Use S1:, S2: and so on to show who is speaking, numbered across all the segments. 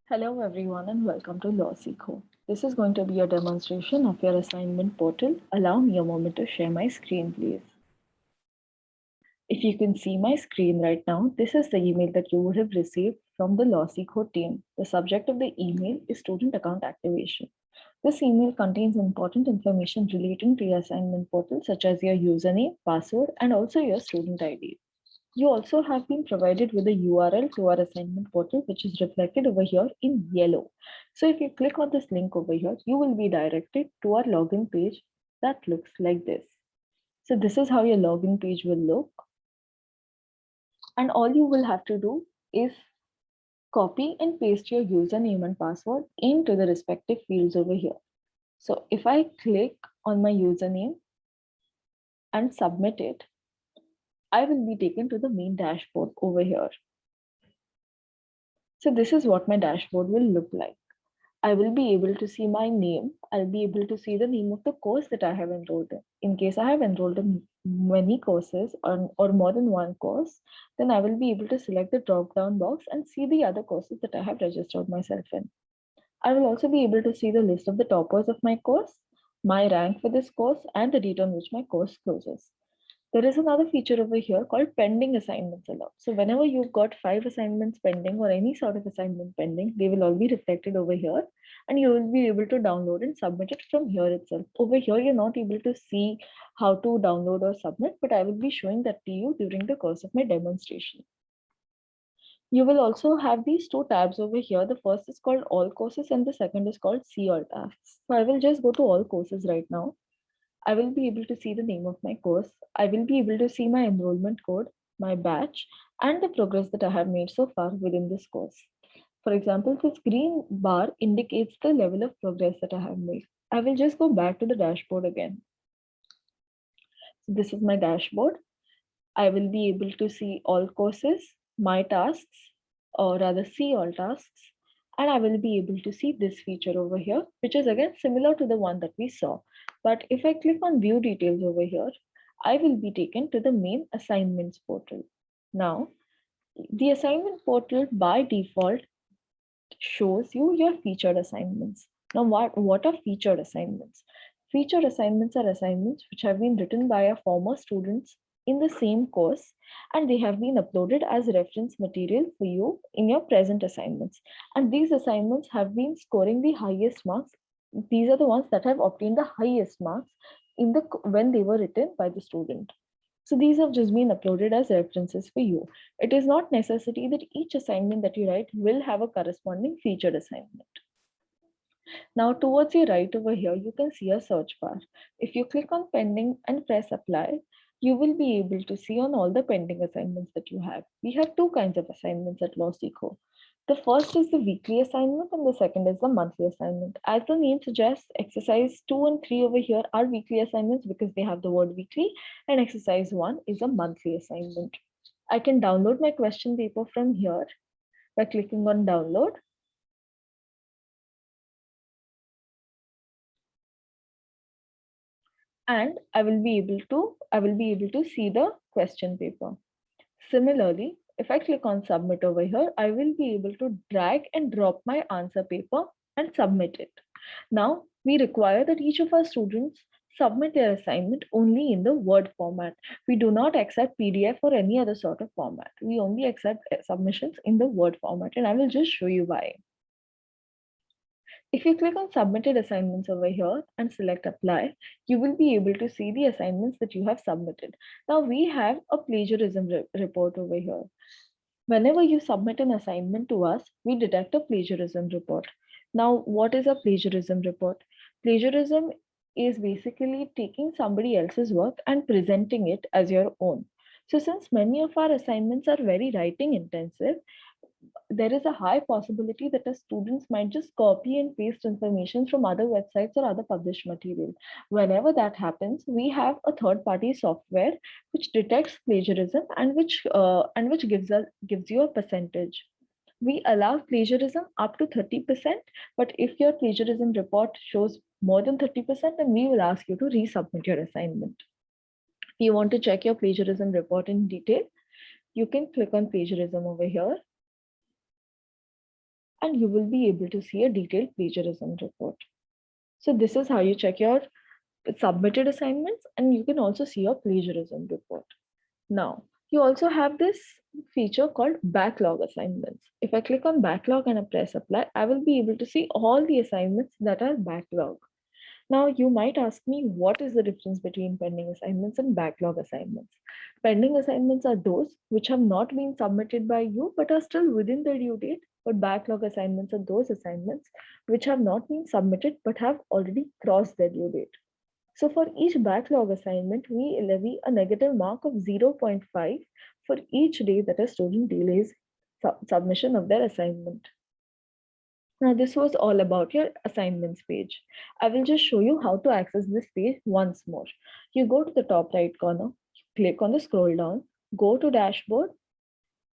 S1: Hello everyone and welcome to LawSeco. This is going to be a demonstration of your assignment portal. Allow me a moment to share my screen, please. If you can see my screen right now, this is the email that you would have received from the LawSeco team. The subject of the email is student account activation. This email contains important information relating to your assignment portal, such as your username, password, and also your student ID. You also have been provided with a URL to our assignment portal, which is reflected over here in yellow. So if you click on this link over here, you will be directed to our login page that looks like this. So this is how your login page will look. And all you will have to do is copy and paste your username and password into the respective fields over here. So if I click on my username and submit it, I will be taken to the main dashboard over here. So this is what my dashboard will look like. I will be able to see my name. I'll be able to see the name of the course that I have enrolled in. In case I have enrolled in many courses or more than one course, then I will be able to select the drop down box and see the other courses that I have registered myself in. I will also be able to see the list of the toppers of my course, my rank for this course, and the date on which my course closes. There is another feature over here called pending assignments allowed. So whenever you've got 5 assignments pending or any sort of assignment pending, they will all be reflected over here and you will be able to download and submit it from here itself. Over here, you're not able to see how to download or submit, but I will be showing that to you during the course of my demonstration. You will also have these two tabs over here. The first is called all courses and the second is called see all tasks. So I will just go to all courses right now. I will be able to see the name of my course. I will be able to see my enrollment code, my batch, and the progress that I have made so far within this course. For example, this green bar indicates the level of progress that I have made. I will just go back to the dashboard again. So this is my dashboard. I will be able to see all courses, my tasks, or rather see all tasks, and I will be able to see this feature over here, which is again similar to the one that we saw. But if I click on view details over here, I will be taken to the main assignments portal. Now, the assignment portal by default shows you your featured assignments. Now, what are featured assignments? Featured assignments are assignments which have been written by our former students in the same course and they have been uploaded as reference material for you in your present assignments. And these assignments have been scoring the highest marks. These are the ones that have obtained the highest marks in the when they were written by the student. So these have just been uploaded as references for you. It is not necessary that each assignment that you write will have a corresponding featured assignment. Now towards your right over here, you can see a search bar. If you click on pending and press apply, you will be able to see on all the pending assignments that you have. We have two kinds of assignments at LawSeco. The first is the weekly assignment and the second is the monthly assignment. As the name suggests, exercise 2 and 3 over here are weekly assignments because they have the word weekly, and exercise 1 is a monthly assignment. I can download my question paper from here by clicking on download. And I will be able to see the question paper. Similarly, if I click on submit over here, I will be able to drag and drop my answer paper and submit it. Now, we require that each of our students submit their assignment only in the Word format. We do not accept PDF or any other sort of format. We only accept submissions in the Word format, and I will just show you why. If you click on submitted assignments over here and select apply, you will be able to see the assignments that you have submitted. Now we have a plagiarism report over here. Whenever you submit an assignment to us, we detect a plagiarism report. Now, what is a plagiarism report? Plagiarism is basically taking somebody else's work and presenting it as your own. So since many of our assignments are very writing intensive, there is a high possibility that the students might just copy and paste information from other websites or other published material. Whenever that happens, we have a third-party software which detects plagiarism and which gives you a percentage. We allow plagiarism up to 30%, but if your plagiarism report shows more than 30%, then we will ask you to resubmit your assignment. If you want to check your plagiarism report in detail, you can click on plagiarism over here. and you will be able to see a detailed plagiarism report. So this is how you check your submitted assignments, and you can also see your plagiarism report. Now, you also have this feature called backlog assignments. If I click on backlog and I press apply, I will be able to see all the assignments that are backlog. Now, you might ask me, what is the difference between pending assignments and backlog assignments? Pending assignments are those which have not been submitted by you but are still within the due date. But backlog assignments are those assignments which have not been submitted but have already crossed their due date. So for each backlog assignment, we levy a negative mark of 0.5 for each day that a student delays submission of their assignment. Now, this was all about your assignments page. I will just show you how to access this page once more. You go to the top right corner, click on the scroll down, go to dashboard,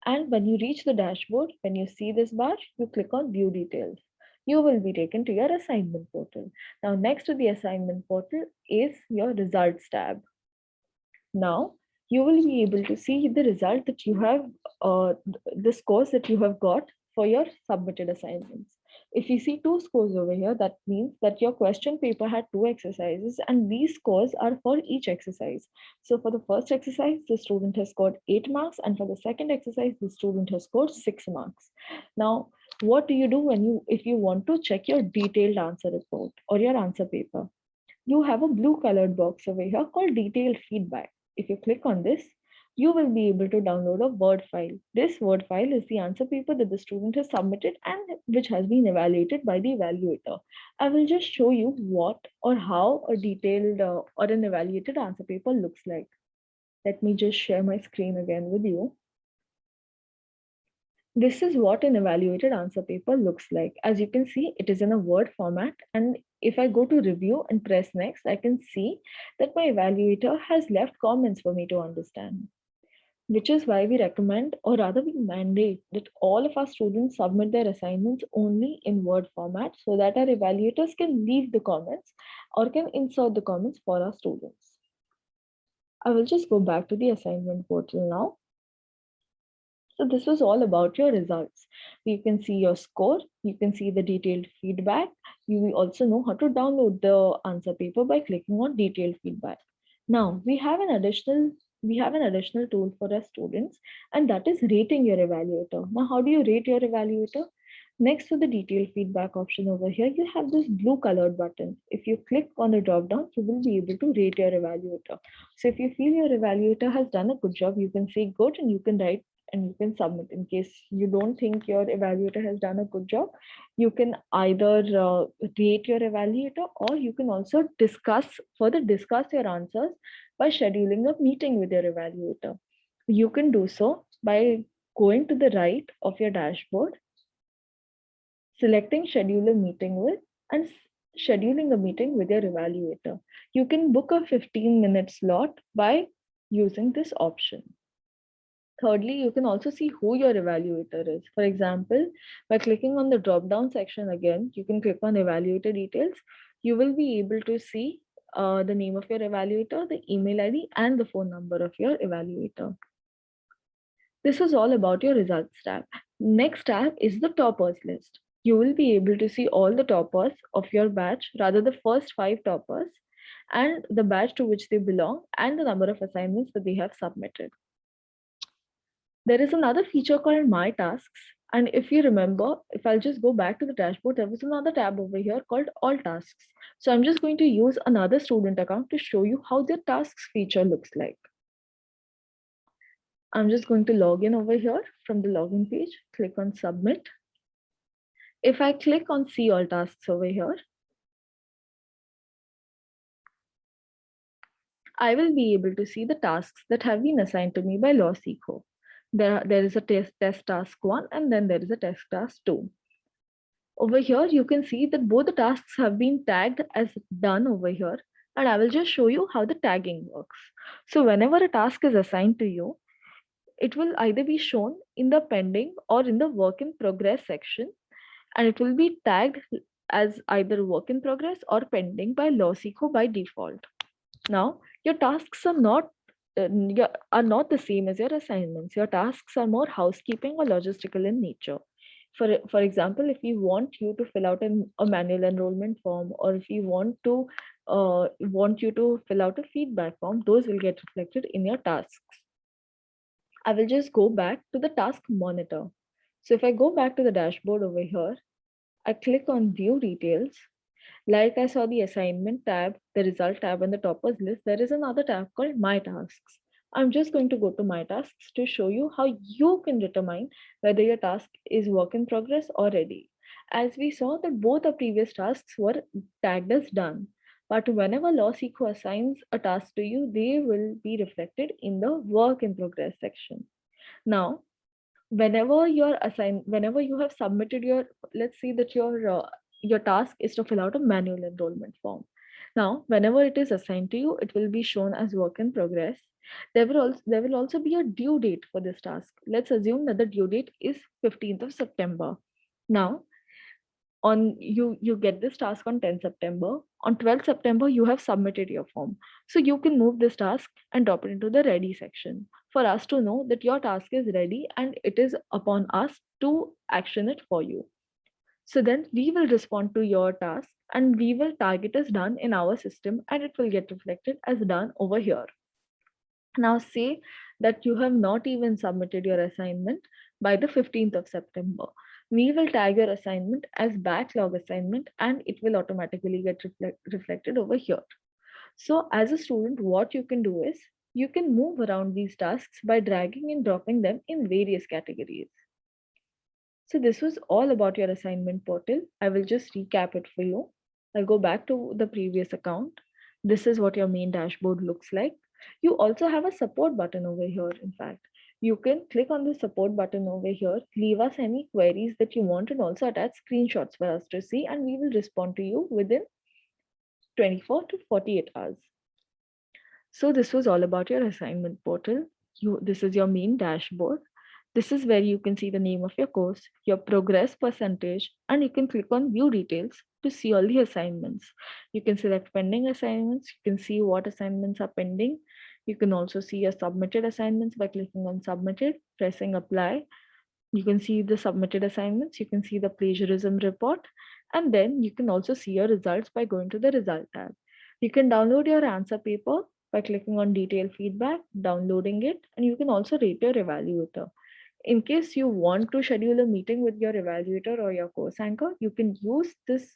S1: and when you reach the dashboard, when you see this bar, you click on view details. You will be taken to your assignment portal. Now, next to the assignment portal is your results tab. Now, you will be able to see the result that you have, the scores that you have got for your submitted assignments. If you see two scores over here, that means that your question paper had two exercises, and these scores are for each exercise. So for the first exercise, the student has scored 8 marks, and for the second exercise, the student has scored 6 marks. Now, what do you do if you want to check your detailed answer report or your answer paper? You have a blue colored box over here called detailed feedback. If you click on this, you will be able to download a Word file. This Word file is the answer paper that the student has submitted and which has been evaluated by the evaluator. I will just show you what or how a detailed or an evaluated answer paper looks like. Let me just share my screen again with you. This is what an evaluated answer paper looks like. As you can see, it is in a Word format, and if I go to review and press next, I can see that my evaluator has left comments for me to understand, which is why we recommend, or rather we mandate, that all of our students submit their assignments only in Word format so that our evaluators can leave the comments or can insert the comments for our students. I will just go back to the assignment portal now. So this was all about your results. You can see your score, you can see the detailed feedback. You also know how to download the answer paper by clicking on detailed feedback. Now we have an additional tool for our students, and that is rating your evaluator. Now, how do you rate your evaluator? Next to the detailed feedback option over here, you have this blue colored button. If you click on the drop down, you will be able to rate your evaluator. So if you feel your evaluator has done a good job, you can say good and you can write and you can submit. In case you don't think your evaluator has done a good job, you can either rate your evaluator, or you can also further discuss your answers by scheduling a meeting with your evaluator. You can do so by going to the right of your dashboard, selecting schedule a meeting with, and scheduling a meeting with your evaluator. You can book a 15-minute slot by using this option. Thirdly, you can also see who your evaluator is. For example, by clicking on the drop-down section again, you can click on evaluator details. You will be able to see the name of your evaluator, the email ID, and the phone number of your evaluator. This was all about your results tab. Next tab is the toppers list. You will be able to see all the toppers of your batch, rather the first 5 toppers, and the batch to which they belong, and the number of assignments that they have submitted. There is another feature called My Tasks. And if you remember, if I'll just go back to the dashboard, there was another tab over here called All Tasks. So I'm just going to use another student account to show you how the tasks feature looks like. I'm just going to log in over here from the login page, click on Submit. If I click on See All Tasks over here, I will be able to see the tasks that have been assigned to me by LawSeekho. There is a test task 1, and then there is a test task 2. Over here, you can see that both the tasks have been tagged as done over here, and I will just show you how the tagging works. So whenever a task is assigned to you, it will either be shown in the pending or in the work in progress section, and it will be tagged as either work in progress or pending by LawSeekho by default. Now, your tasks are not the same as your assignments. Your tasks are more housekeeping or logistical in nature. For example, if we want you to fill out a manual enrollment form, or if we want you to fill out a feedback form, those will get reflected in your tasks. I will just go back to the task monitor. So if I go back to the dashboard over here, I click on view details. Like I saw the assignment tab, the result tab, and the toppers list, there is another tab called My Tasks. I'm just going to go to My Tasks to show you how you can determine whether your task is work in progress or ready. As we saw that both the previous tasks were tagged as done. But whenever LawSeco assigns a task to you, they will be reflected in the work in progress section. Now, whenever you have submitted your, let's see that your task is to fill out a manual enrollment form. Now whenever it is assigned to you, it will be shown as work in progress. There will also be a due date for this task. Let's assume that the due date is 15th of September. Now on you get this task on 10th September. On 12th September you have submitted your form, so you can move this task and drop it into the ready section for us to know that your task is ready and it is upon us to action it for you. So then we will respond to your task and we will tag it as done in our system, and it will get reflected as done over here. Now say that you have not even submitted your assignment by the 15th of September. We will tag your assignment as backlog assignment and it will automatically get reflected over here. So as a student, what you can do is you can move around these tasks by dragging and dropping them in various categories. So this was all about your assignment portal. I will just recap it for you. I'll go back to the previous account. This is what your main dashboard looks like. You also have a support button over here. In fact, you can click on the support button over here, leave us any queries that you want, and also attach screenshots for us to see, and we will respond to you within 24 to 48 hours. So this was all about your assignment portal. This is your main dashboard. This is where you can see the name of your course, your progress percentage, and you can click on view details to see all the assignments. You can select pending assignments. You can see what assignments are pending. You can also see your submitted assignments by clicking on submitted, pressing apply. You can see the submitted assignments. You can see the plagiarism report, and then you can also see your results by going to the result tab. You can download your answer paper by clicking on detailed feedback, downloading it, and you can also rate your evaluator. In case you want to schedule a meeting with your evaluator or your course anchor, you can use this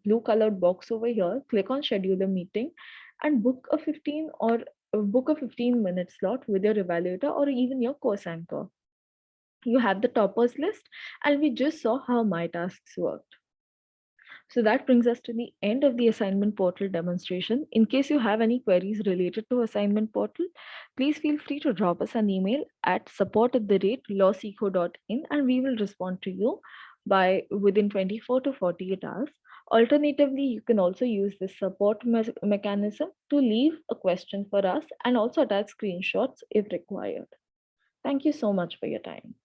S1: blue colored box over here, click on schedule a meeting, and book a 15-minute slot with your evaluator or even your course anchor. You have the toppers list, and we just saw how my tasks worked. So that brings us to the end of the assignment portal demonstration. In case you have any queries related to assignment portal, please feel free to drop us an email at support@lawseco.in and we will respond to you by within 24 to 48 hours. Alternatively, you can also use this support mechanism to leave a question for us and also attach screenshots if required. Thank you so much for your time.